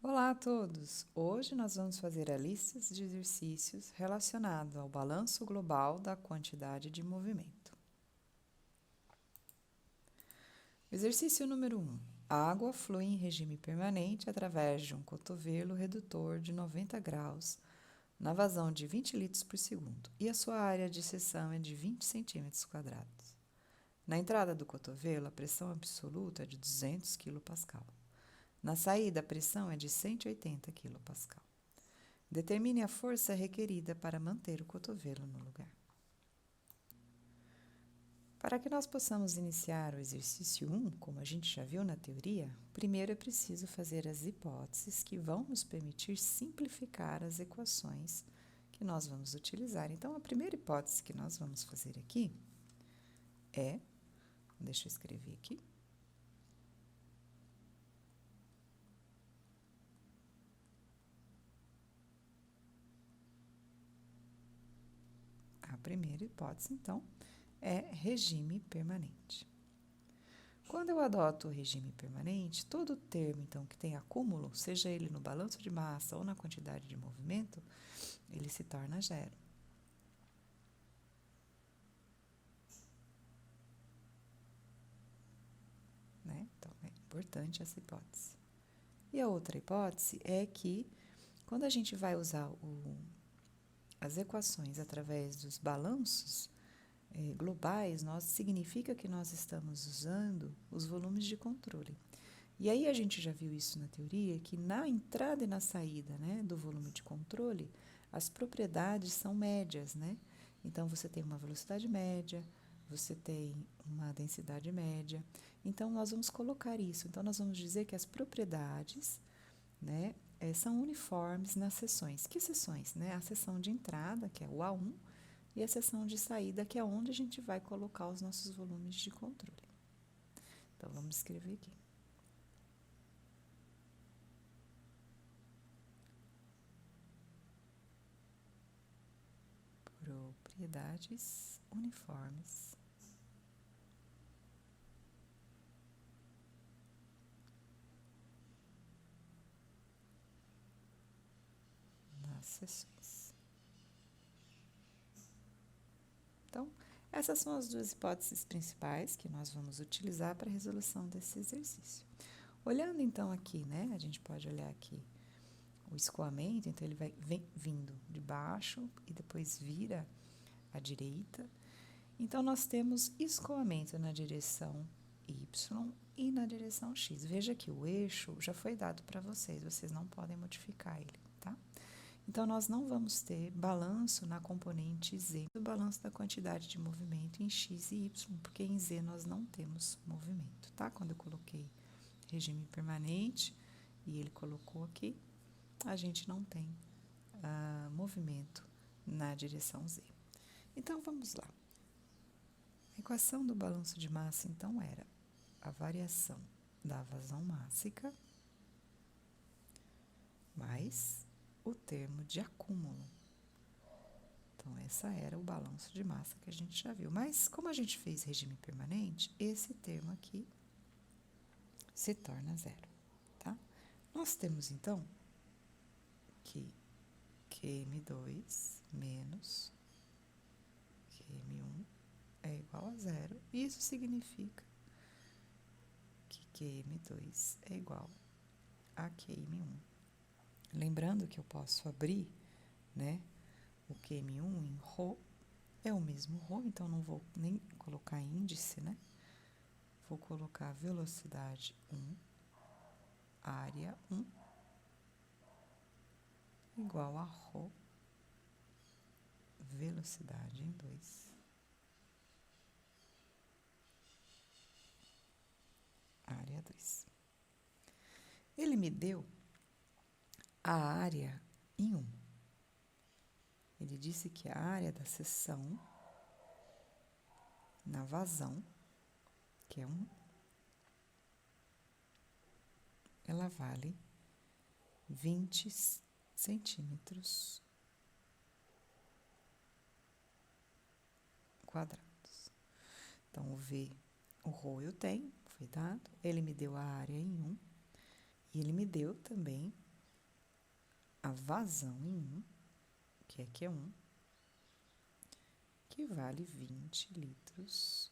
Olá a todos! Hoje nós vamos fazer a lista de exercícios relacionados ao balanço global da quantidade de movimento. Exercício número 1. A água flui em regime permanente através de um cotovelo redutor de 90 graus na vazão de 20 litros por segundo e a sua área de seção é de 20 centímetros quadrados. Na entrada do cotovelo, a pressão absoluta é de 200 kPa. Na saída, a pressão é de 180 kPa. Determine a força requerida para manter o cotovelo no lugar. Para que nós possamos iniciar o exercício 1, como a gente já viu na teoria, primeiro é preciso fazer as hipóteses que vão nos permitir simplificar as equações que nós vamos utilizar. Então, a primeira hipótese que nós vamos fazer aqui é, deixa eu escrever aqui, a primeira hipótese, então, é regime permanente. Quando eu adoto o regime permanente, todo termo, então, que tem acúmulo, seja ele no balanço de massa ou na quantidade de movimento, ele se torna zero. Né? Então, é importante essa hipótese. E a outra hipótese é que, quando a gente vai usar as equações através dos balanços globais, significa que nós estamos usando os volumes de controle. E aí a gente já viu isso na teoria, que na entrada e na saída, né, do volume de controle, as propriedades são médias, né? Então, você tem uma velocidade média, você tem uma densidade média. Então, nós vamos colocar isso. Então, nós vamos dizer que as propriedades, né, são uniformes nas seções. Que seções? Né? A seção de entrada, que é o A1, e a seção de saída, que é onde a gente vai colocar os nossos volumes de controle. Então, vamos escrever aqui. Propriedades uniformes nas seções. Então, essas são as duas hipóteses principais que nós vamos utilizar para a resolução desse exercício. Olhando então aqui, né, a gente pode olhar aqui o escoamento, então ele vem vindo de baixo e depois vira à direita. Então, nós temos escoamento na direção Y e na direção X. Veja que o eixo já foi dado para vocês não podem modificar ele, tá? Então, nós não vamos ter balanço na componente Z, do balanço da quantidade de movimento em X e Y, porque em Z nós não temos movimento, tá? Quando eu coloquei regime permanente e ele colocou aqui, a gente não tem movimento na direção Z. Então, vamos lá. A equação do balanço de massa, então, era a variação da vazão mássica mais o termo de acúmulo. Então, essa era o balanço de massa que a gente já viu. Mas, como a gente fez regime permanente, esse termo aqui se torna zero, tá? Nós temos, então, que QM2 menos QM1 é igual a zero. Isso significa que QM2 é igual a QM1. Lembrando que eu posso abrir, né, o QM1 em ρ, é o mesmo ρ, então não vou nem colocar índice, né? Vou colocar velocidade 1, área 1, igual a ρ, velocidade em 2, área 2. Ele me deu a área em 1. Ele disse que a área da seção na vazão, que é 1, ela vale 20 centímetros quadrados. Então, o V, o ρ eu tenho, foi dado. Ele me deu a área em 1 e ele me deu também a vazão em 1, que é Q1, que vale 20 litros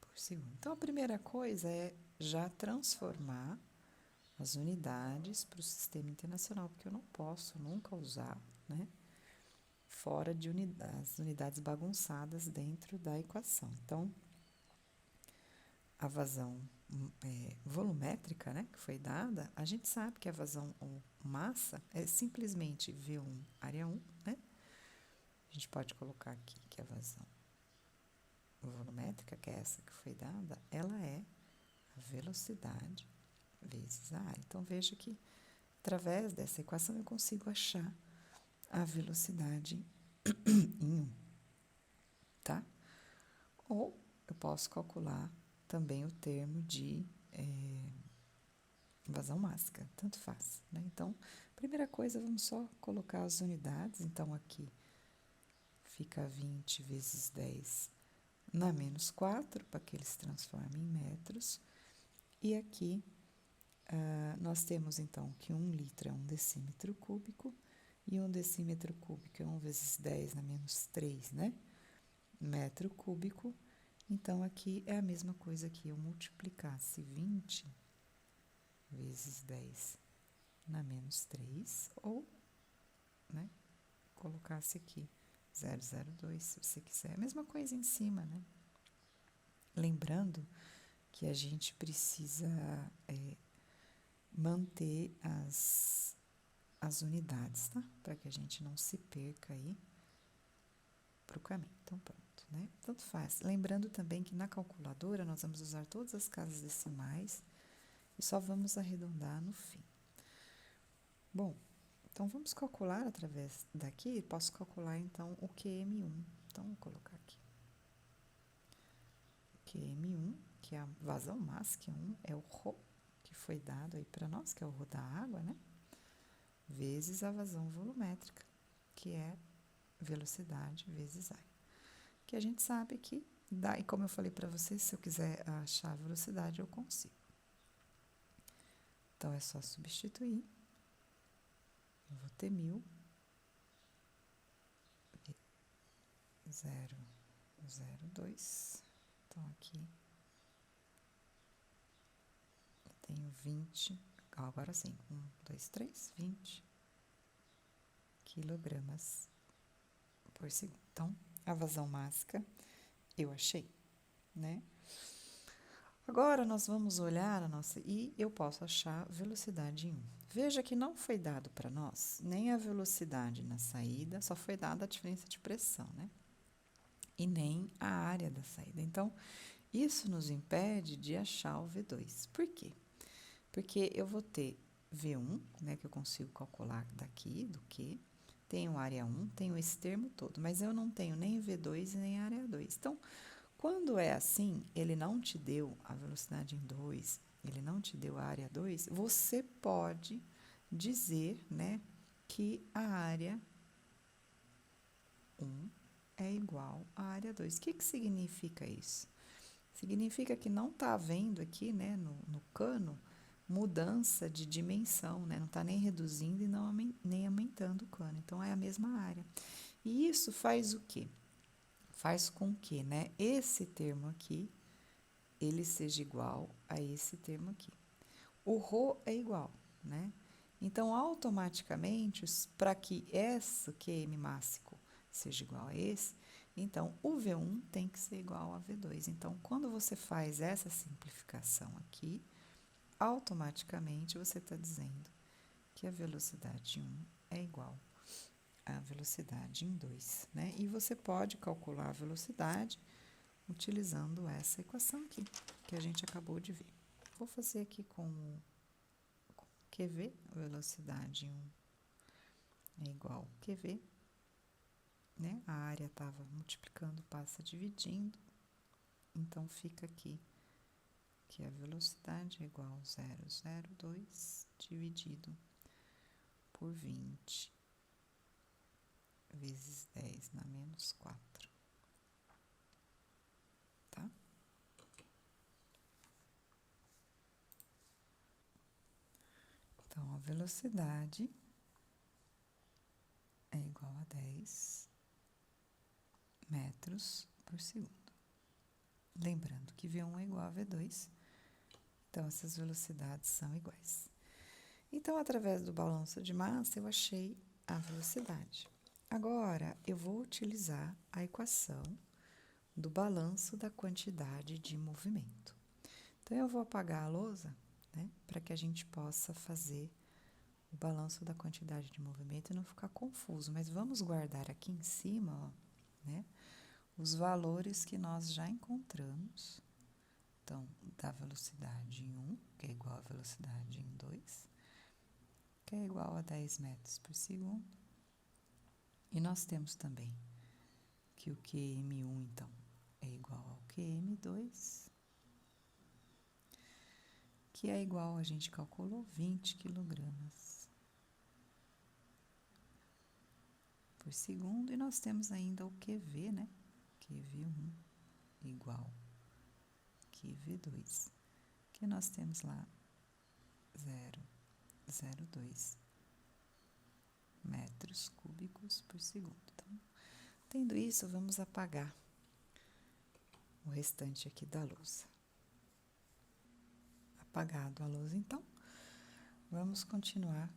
por segundo. Então, a primeira coisa é já transformar as unidades para o sistema internacional, porque eu não posso nunca usar, né, fora de as unidades bagunçadas dentro da equação. Então, a vazão volumétrica, né, que foi dada, a gente sabe que a vazão ou massa é simplesmente V1 área 1, né? A gente pode colocar aqui que a vazão volumétrica, que é essa que foi dada, ela é a velocidade vezes a área. Então, veja que, através dessa equação, eu consigo achar a velocidade em 1, tá? Ou eu posso calcular também o termo de vazão mássica, tanto faz, né? Então, primeira coisa, vamos só colocar as unidades. Então, aqui fica 20 vezes 10 na menos 4, para que ele se transforme em metros. E aqui, nós temos, então, que 1 litro é 1 decímetro cúbico, e 1 decímetro cúbico é 1 vezes 10 na menos 3, né? Metro cúbico. Então, aqui é a mesma coisa que eu multiplicasse 20 vezes 10 na menos 3, ou, né, colocasse aqui 0,02, se você quiser. A mesma coisa em cima, né? Lembrando que a gente precisa manter as unidades, tá? Para que a gente não se perca aí para o caminho. Então, pronto, né? Tanto faz. Lembrando também que na calculadora nós vamos usar todas as casas decimais e só vamos arredondar no fim. Bom, então vamos calcular através daqui. Posso calcular então o QM1. Então, vou colocar aqui. QM1, que é a vazão máxima, é o ρ, que foi dado aí para nós, que é o ρ da água, né? Vezes a vazão volumétrica, que é velocidade vezes área. Que a gente sabe que dá, e como eu falei para vocês, se eu quiser achar a velocidade, eu consigo. Então, é só substituir. Eu vou ter 1000, 0,02. Então, aqui eu tenho 20, agora sim, 1, 2, 3, 20 quilogramas por segundo. Então, a vazão máxima eu achei, né? Agora, nós vamos olhar a nossa... E eu posso achar velocidade em 1. Veja que não foi dado para nós nem a velocidade na saída, só foi dada a diferença de pressão, né? E nem a área da saída. Então, isso nos impede de achar o V2. Por quê? Porque eu vou ter V1, né, que eu consigo calcular daqui, do Q, tenho área 1, tenho esse termo todo, mas eu não tenho nem V2 e nem área 2. Então, quando é assim, ele não te deu a velocidade em 2, ele não te deu a área 2, você pode dizer, né, que a área 1 é igual à área 2. O que significa isso? Significa que não está havendo aqui, né, no cano, mudança de dimensão, né? Não está nem reduzindo e nem aumentando o cano. Então, é a mesma área. E isso faz o quê? Faz com que, né, esse termo aqui, ele seja igual a esse termo aqui. O ρ é igual, né? Então, automaticamente, para que esse QM máximo seja igual a esse, então, o V1 tem que ser igual a V2. Então, quando você faz essa simplificação aqui, automaticamente você está dizendo que a velocidade em 1 é igual à velocidade em 2, né? E você pode calcular a velocidade utilizando essa equação aqui, que a gente acabou de ver. Vou fazer aqui com QV, a velocidade em 1 é igual a QV, né? A área estava multiplicando, passa dividindo, então fica aqui que a velocidade é igual a 0,02 dividido por 20 vezes 10 na menos 4, tá? Então, a velocidade é igual a 10 metros por segundo. Lembrando que V1 é igual a V2, então essas velocidades são iguais. Então, através do balanço de massa, eu achei a velocidade. Agora, eu vou utilizar a equação do balanço da quantidade de movimento. Então, eu vou apagar a lousa, né, para que a gente possa fazer o balanço da quantidade de movimento e não ficar confuso. Mas vamos guardar aqui em cima, ó, né, os valores que nós já encontramos. Então, da velocidade em 1, que é igual à velocidade em 2, que é igual a 10 metros por segundo. E nós temos também que o QM1, então, é igual ao QM2, que é igual, a gente calculou, 20 quilogramas por segundo. E nós temos ainda o QV, né? QV1 igual QV2, que nós temos lá 0,02 metros cúbicos por segundo. Então, tendo isso, vamos apagar o restante aqui da lousa. Apagado a lousa, então, vamos continuar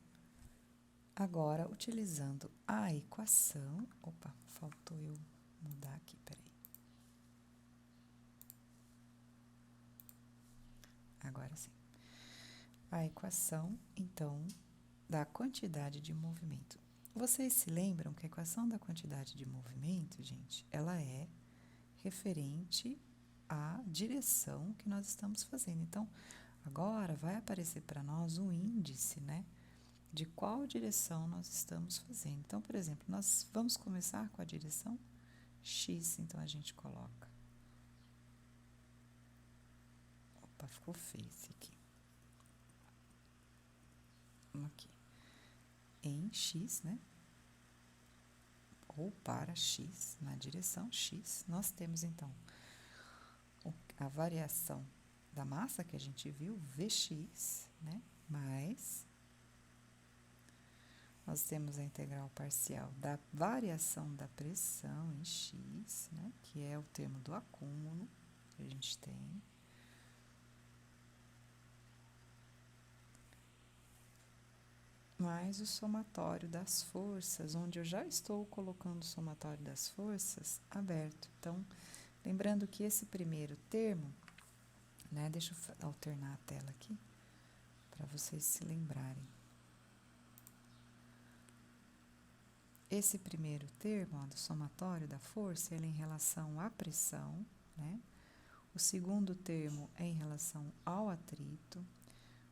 agora utilizando a equação. Opa, faltou eu mudar aqui, peraí. Agora sim. A equação, então, da quantidade de movimento. Vocês se lembram que a equação da quantidade de movimento, gente, ela é referente à direção que nós estamos fazendo. Então, agora vai aparecer para nós o índice, né, de qual direção nós estamos fazendo. Então, por exemplo, nós vamos começar com a direção X, então a gente coloca. Opa, ficou feio esse aqui. Aqui. Em X, né? Ou para X, na direção X, nós temos então a variação da massa que a gente viu, Vx, né? Mais nós temos a integral parcial da variação da pressão em X, né? Que é o termo do acúmulo que a gente tem. Mais o somatório das forças, onde eu já estou colocando o somatório das forças aberto. Então, lembrando que esse primeiro termo, né? Deixa eu alternar a tela aqui, para vocês se lembrarem. Esse primeiro termo, ó, do somatório da força, ele é em relação à pressão, né? O segundo termo é em relação ao atrito.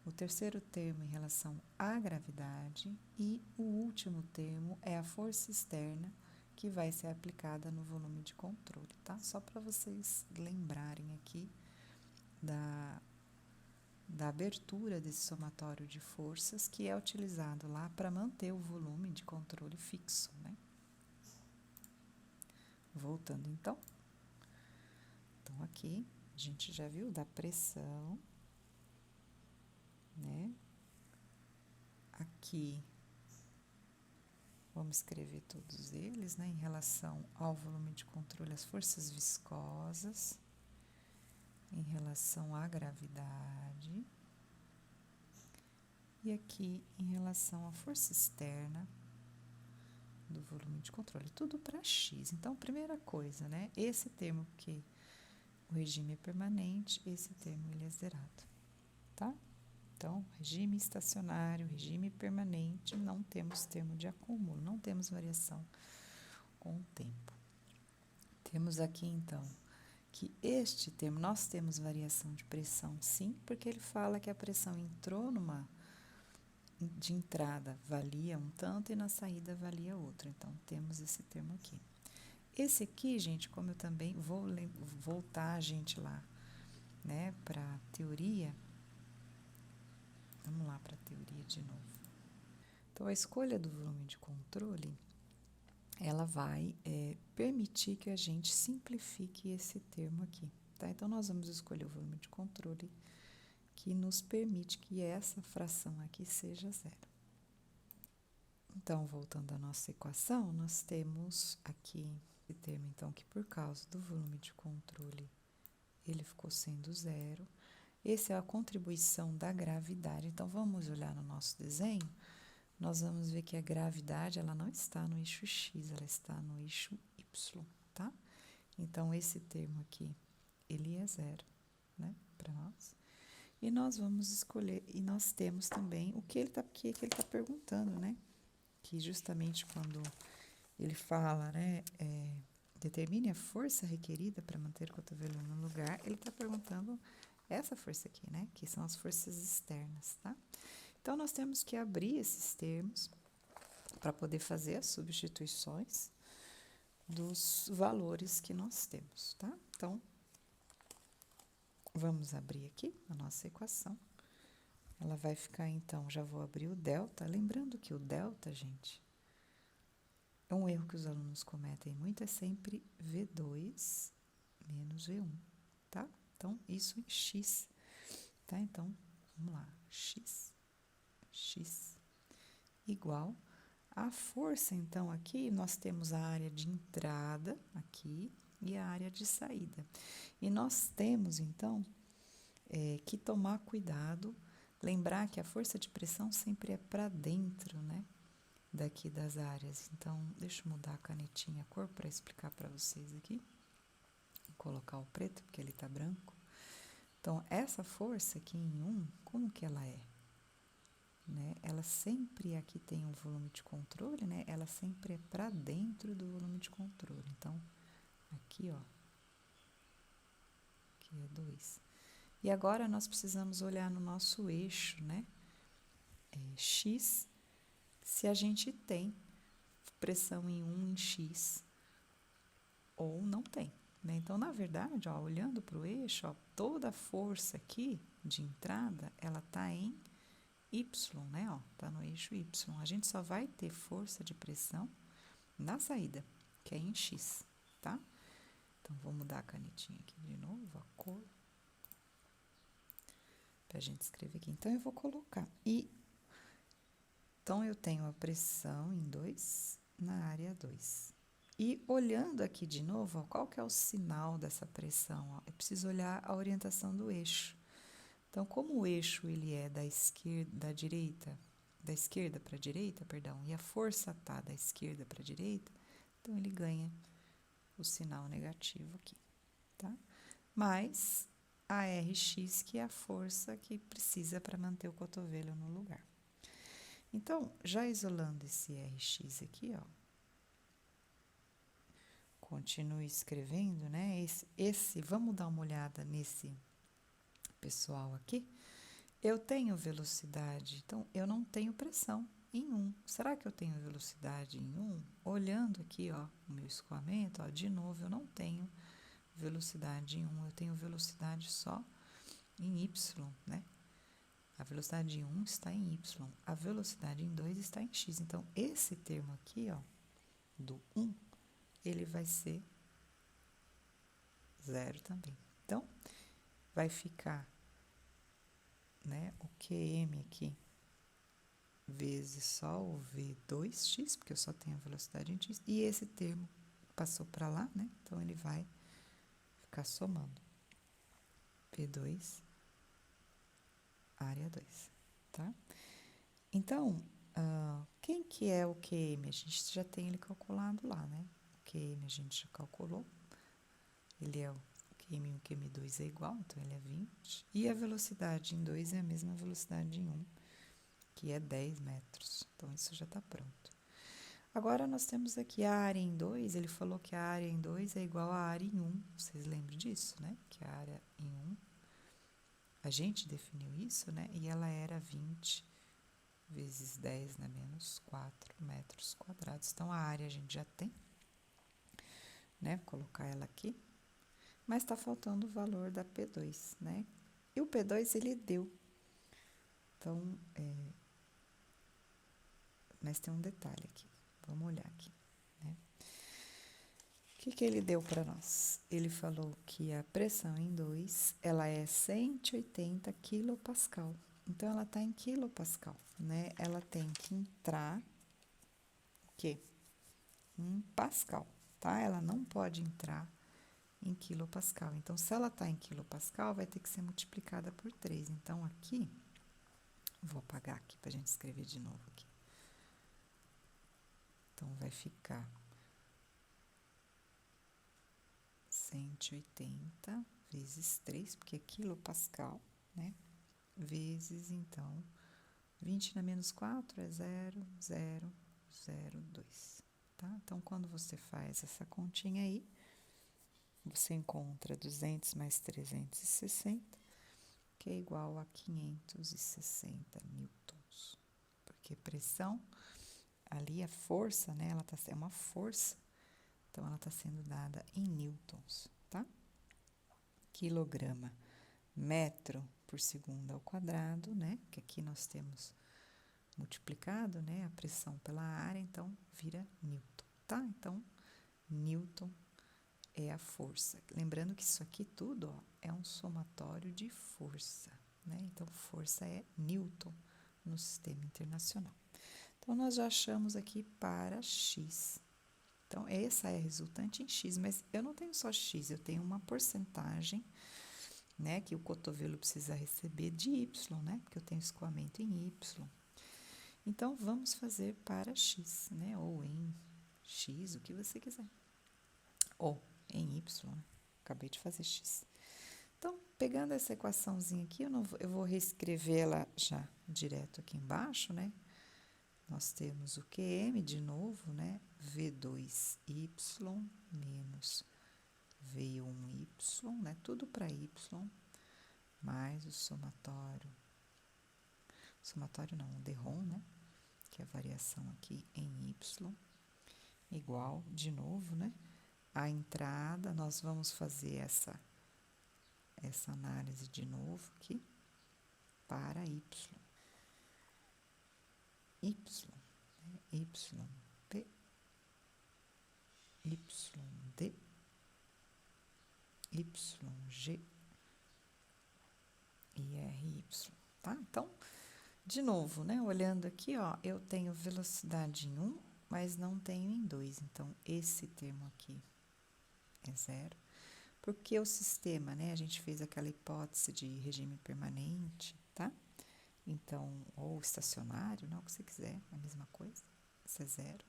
O terceiro termo em relação à gravidade e o último termo é a força externa que vai ser aplicada no volume de controle, tá? Só para vocês lembrarem aqui da abertura desse somatório de forças que é utilizado lá para manter o volume de controle fixo, né? Voltando então. Então, aqui a gente já viu da pressão, né? Aqui, vamos escrever todos eles, né? Em relação ao volume de controle, as forças viscosas, em relação à gravidade, e aqui em relação à força externa do volume de controle, tudo para X. Então, primeira coisa, né? Esse termo, porque o regime é permanente, esse termo ele é zerado, tá? Então, regime estacionário, regime permanente, não temos termo de acúmulo, não temos variação com o tempo. Temos aqui, então, que este termo, nós temos variação de pressão, sim, porque ele fala que a pressão entrou de entrada valia um tanto e na saída valia outro. Então, temos esse termo aqui. Esse aqui, gente, como eu também vou voltar a gente lá, né, para a teoria. Vamos lá para a teoria de novo. Então, a escolha do volume de controle, ela vai permitir que a gente simplifique esse termo aqui, tá? Então, nós vamos escolher o volume de controle, que nos permite que essa fração aqui seja zero. Então, voltando à nossa equação, nós temos aqui esse termo, então, que por causa do volume de controle, ele ficou sendo zero. Essa é a contribuição da gravidade. Então, vamos olhar no nosso desenho, nós vamos ver que a gravidade, ela não está no eixo x, ela está no eixo y, tá? Então, esse termo aqui, ele é zero, né, para nós. E nós vamos escolher, e nós temos também o que ele tá perguntando, né? Que justamente quando ele fala, né, determine a força requerida para manter o cotovelo no lugar, ele está perguntando essa força aqui, né, que são as forças externas, tá? Então, nós temos que abrir esses termos para poder fazer as substituições dos valores que nós temos, tá? Então, vamos abrir aqui a nossa equação. Ela vai ficar, então, já vou abrir o delta. Lembrando que o delta, gente, é um erro que os alunos cometem muito, é sempre V2 menos V1, tá? Então, isso em x, tá? Então, vamos lá, x igual a força, então, aqui nós temos a área de entrada aqui e a área de saída. E nós temos, então, que tomar cuidado, lembrar que a força de pressão sempre é para dentro, né, daqui das áreas. Então, deixa eu mudar a canetinha, a cor, para explicar para vocês aqui. Vou colocar o preto, porque ele tá branco. Então, essa força aqui em 1, como que ela é? Né? Ela sempre, aqui tem um volume de controle, né? Ela sempre é para dentro do volume de controle. Então, aqui, ó, aqui é 2. E agora, nós precisamos olhar no nosso eixo, né? X, se a gente tem pressão em 1 em X ou não tem, né? Então, na verdade, ó, olhando para o eixo, ó, toda a força aqui de entrada, ela tá em Y, né? Ó, tá no eixo Y. A gente só vai ter força de pressão na saída, que é em X, tá? Então, vou mudar a canetinha aqui de novo, a cor, pra gente escrever aqui. Então, eu vou colocar. Então, eu tenho a pressão em 2 na área 2. E olhando aqui de novo, ó, qual que é o sinal dessa pressão? Ó? Eu preciso olhar a orientação do eixo. Então, como o eixo ele é da esquerda para a direita, perdão, e a força tá da esquerda para a direita, então ele ganha o sinal negativo aqui, tá? Mais a Rx, que é a força que precisa para manter o cotovelo no lugar. Então, já isolando esse Rx aqui, ó, continue escrevendo, né? Vamos dar uma olhada nesse pessoal aqui. Eu tenho velocidade, então eu não tenho pressão em 1. Será que eu tenho velocidade em 1? Olhando aqui, ó, o meu escoamento, ó, de novo, eu não tenho velocidade em 1, eu tenho velocidade só em Y, né? A velocidade em 1 está em Y, a velocidade em 2 está em X. Então, esse termo aqui, ó, do 1, ele vai ser zero também. Então, vai ficar, né, o QM aqui vezes só o V2x, porque eu só tenho a velocidade em x, e esse termo passou para lá, né? Então, ele vai ficar somando P2, área 2, tá? Então, quem que é o QM? A gente já tem ele calculado lá, né? O QM a gente já calculou, ele é o QM1 e o QM2 é igual, então ele é 20, e a velocidade em 2 é a mesma velocidade em 1, que é 10 metros. Então, isso já está pronto. Agora, nós temos aqui a área em 2, ele falou que a área em 2 é igual à área em 1. Vocês lembram disso, né? Que a área em 1, a gente definiu isso, né? E ela era 20 vezes 10, né? Menos 4 metros quadrados. Então, a área a gente já tem, né? Vou colocar ela aqui. Mas tá faltando o valor da P2, né? E o P2, ele deu. Então, mas tem um detalhe aqui. Vamos olhar aqui, né? O que ele deu para nós? Ele falou que a pressão em 2, ela é 180 quilopascal. Então, ela está em quilopascal, né? Ela tem que entrar, o quê? Em pascal, tá? Ela não pode entrar em quilopascal. Então, se ela está em quilopascal, vai ter que ser multiplicada por 3. Então, aqui, vou apagar aqui para a gente escrever de novo aqui. Então, vai ficar 180 vezes 3, porque é quilopascal, né? Vezes, então, 20 na menos 4 é 0,002, tá? Então, quando você faz essa continha aí, você encontra 200 mais 360, que é igual a 560 newtons. Porque pressão, ali a força, né? É uma força, então ela está sendo dada em newtons, tá? Quilograma, metro por segundo ao quadrado, né? Que aqui nós temos multiplicado, né? A pressão pela área, então vira newton, tá? Então, newton é a força. Lembrando que isso aqui tudo, ó, é um somatório de força, né? Então, força é newton no sistema internacional. Então, nós já achamos aqui para x. Então, essa é a resultante em x, mas eu não tenho só x, eu tenho uma porcentagem, né, que o cotovelo precisa receber de y, né? Porque eu tenho escoamento em y. Então, vamos fazer para x, né? Ou em x, o que você quiser. Ou em y, né? Acabei de fazer x. Então, pegando essa equaçãozinha aqui, eu vou reescrevê-la já direto aqui embaixo, né? Nós temos o QM de novo, né? V2y menos V1y, né? Tudo para y, mais o somatório. Somatório não, o DROM, né? Que é a variação aqui em y, igual, de novo, né? A entrada, nós vamos fazer essa análise de novo aqui para y. Y, né? YP, YD, YG e RY, tá? Então, de novo, né? Olhando aqui, ó, eu tenho velocidade em 1, mas não tenho em 2. Então, esse termo aqui é 0. Porque o sistema, né? A gente fez aquela hipótese de regime permanente, tá? Então, ou estacionário, não, o que você quiser, a mesma coisa, isso é 0.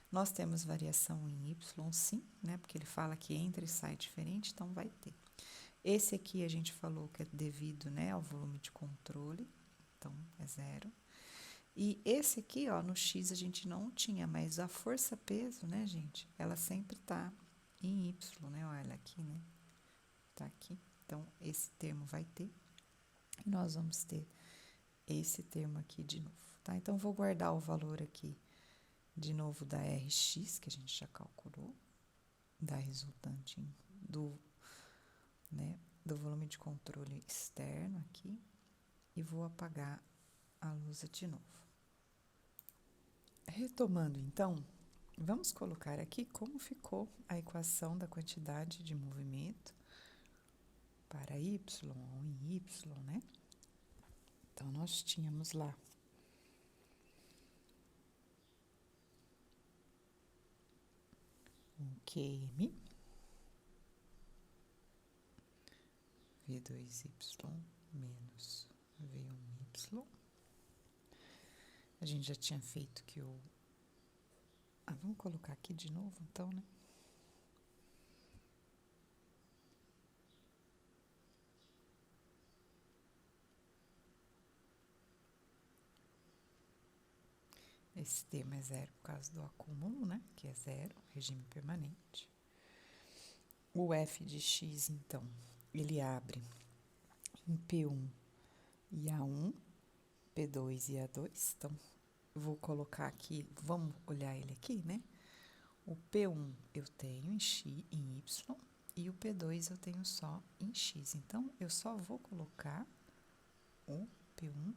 Nós temos variação em y, sim, né? Porque ele fala que entra e sai diferente, então vai ter. Esse aqui a gente falou que é devido, né, ao volume de controle, então é 0. E esse aqui, ó, no x a gente não tinha, mas a força-peso, né, gente, ela sempre tá em y, né? Olha aqui, né? Tá aqui. Então, esse termo vai ter. E nós vamos ter esse termo aqui de novo, tá? Então, vou guardar o valor aqui de novo da Rx, que a gente já calculou, da resultante do volume de controle externo aqui, e vou apagar a lousa de novo. Retomando, então, vamos colocar aqui como ficou a equação da quantidade de movimento para y ou em y, né? Então, nós tínhamos lá um QM, V2y menos V1y. A gente já tinha feito que o... vamos colocar aqui de novo, então, né? Esse termo é 0 por causa do acúmulo, né? Que é 0, regime permanente. O f de x, então, ele abre em P1 e A1, P2 e A2. Então, eu vou colocar aqui, vamos olhar ele aqui, né? O P1 eu tenho em x, em y, e o P2 eu tenho só em x. Então, eu só vou colocar o P1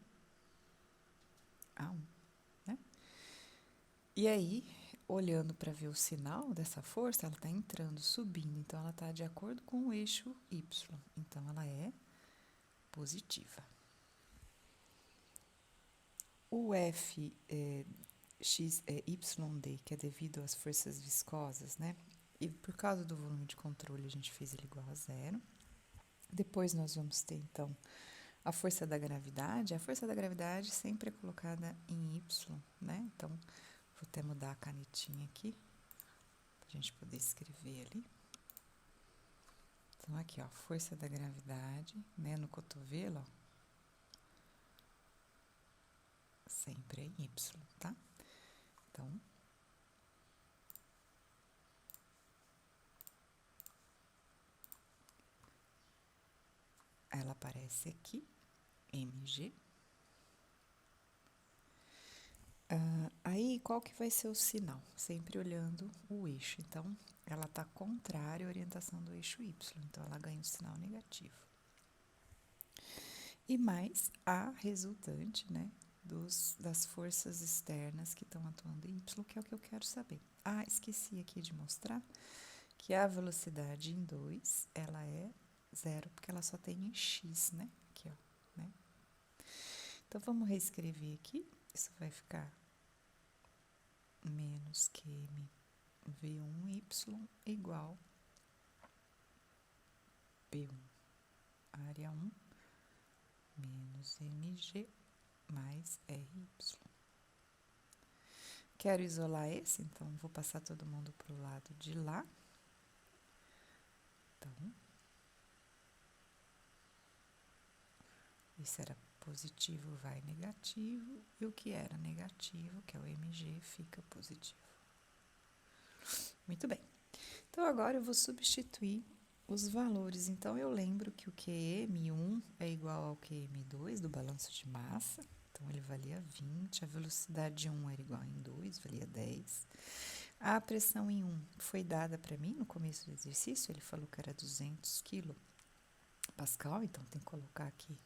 A1, né? E aí, olhando para ver o sinal dessa força, ela está entrando, subindo, então ela está de acordo com o eixo Y, então ela é positiva. O F x YD, que é devido às forças viscosas, né? E por causa do volume de controle, a gente fez ele igual a zero. Depois nós vamos ter, então, a força da gravidade. A força da gravidade sempre é colocada em Y, né? Então, vou até mudar a canetinha aqui, para a gente poder escrever ali. Então, aqui, ó, força da gravidade, né, no cotovelo, ó, sempre é em Y, tá? Então, ela aparece aqui, mg. Aí, qual que vai ser o sinal? Sempre olhando o eixo. Então, ela está contrária à orientação do eixo Y, então ela ganha um sinal negativo. E mais a resultante, né, das forças externas que estão atuando em Y, que é o que eu quero saber. Ah, esqueci aqui de mostrar que a velocidade em 2, ela é zero, porque ela só tem em x, né? Aqui, ó, né? Então, vamos reescrever aqui. Isso vai ficar menos qm V1y igual P1, área 1, menos mg mais ry. Quero isolar esse, então vou passar todo mundo para o lado de lá. Então, isso era positivo, vai negativo, e o que era negativo, que é o mg, fica positivo. Muito bem. Então, agora eu vou substituir os valores. Então, eu lembro que o QM1 é igual ao QM2 do balanço de massa. Então, ele valia 20. A velocidade 1 era igual em 2, valia 10. A pressão em 1 foi dada para mim no começo do exercício. Ele falou que era 200 kPa, então tem que colocar aqui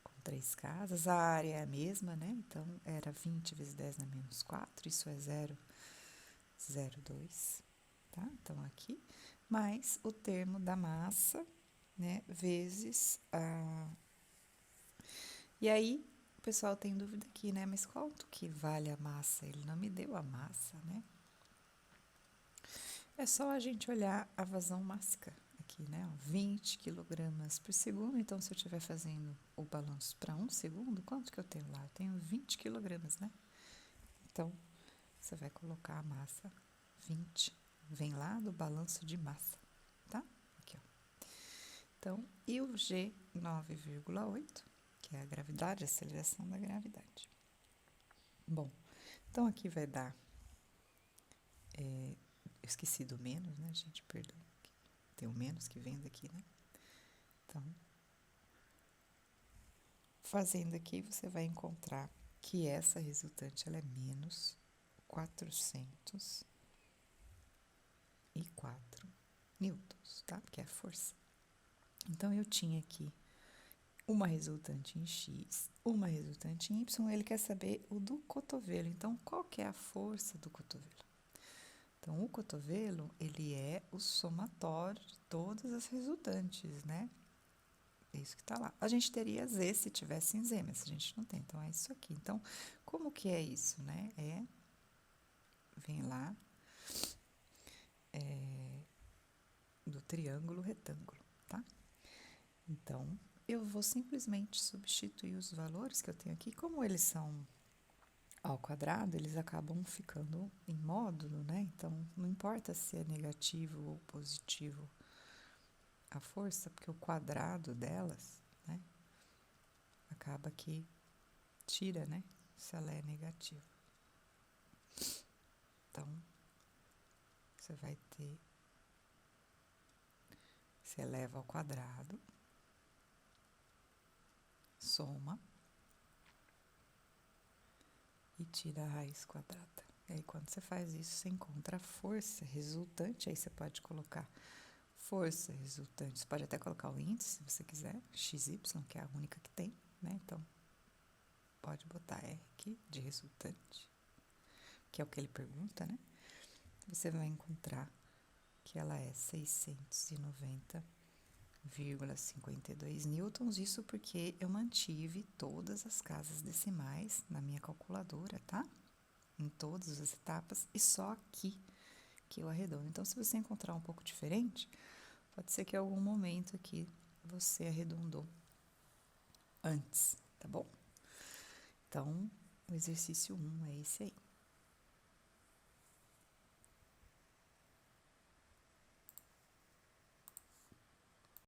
com 3 casas. A área é a mesma, né? Então, era 20 vezes 10 na menos 4. Isso é 0,02. Tá? Então, aqui, mais o termo da massa, né, vezes a... E aí, o pessoal tem dúvida aqui, né, mas quanto que vale a massa? Ele não me deu a massa, né? É só a gente olhar a vazão mássica aqui, né, ó, 20 quilogramas por segundo. Então, se eu estiver fazendo o balanço para 1 segundo, quanto que eu tenho lá? Eu tenho 20 quilogramas, né? Então, você vai colocar a massa 20, vem lá do balanço de massa, tá? Aqui, ó. Então, e o G 9,8, que é a gravidade, a aceleração da gravidade. Bom, então aqui vai dar... eu esqueci do menos, né, gente? Perdão. Tem o menos que vem daqui, né? Então, fazendo aqui, você vai encontrar que essa resultante, ela é menos 404 newtons, tá? Que é a força. Então, eu tinha aqui uma resultante em X, uma resultante em Y. Ele quer saber o do cotovelo. Então, qual que é a força do cotovelo? Então, o cotovelo, ele é o somatório de todas as resultantes, né? É isso que tá lá. A gente teria Z se tivesse em Z, mas a gente não tem. Então, é isso aqui. Então, como que é isso, né? Vem lá, do triângulo retângulo, tá? Então, eu vou simplesmente substituir os valores que eu tenho aqui. Como eles são ao quadrado, eles acabam ficando em módulo, né? Então, não importa se é negativo ou positivo a força, porque o quadrado delas, né, acaba que tira, né, se ela é negativa. Então, você vai ter, se eleva ao quadrado, soma e tira a raiz quadrada. E aí, quando você faz isso, você encontra a força resultante. Aí, você pode colocar força resultante. Você pode até colocar o índice, se você quiser, XY, que é a única que tem, né? Então, pode botar R aqui, de resultante, que é o que ele pergunta, né? você vai encontrar que ela é 690,52 newtons. Isso porque eu mantive todas as casas decimais na minha calculadora, tá? Em todas as etapas, e só aqui que eu arredondo. Então, se você encontrar um pouco diferente, pode ser que em algum momento aqui você arredondou antes, tá bom? Então, o exercício 1 é esse aí.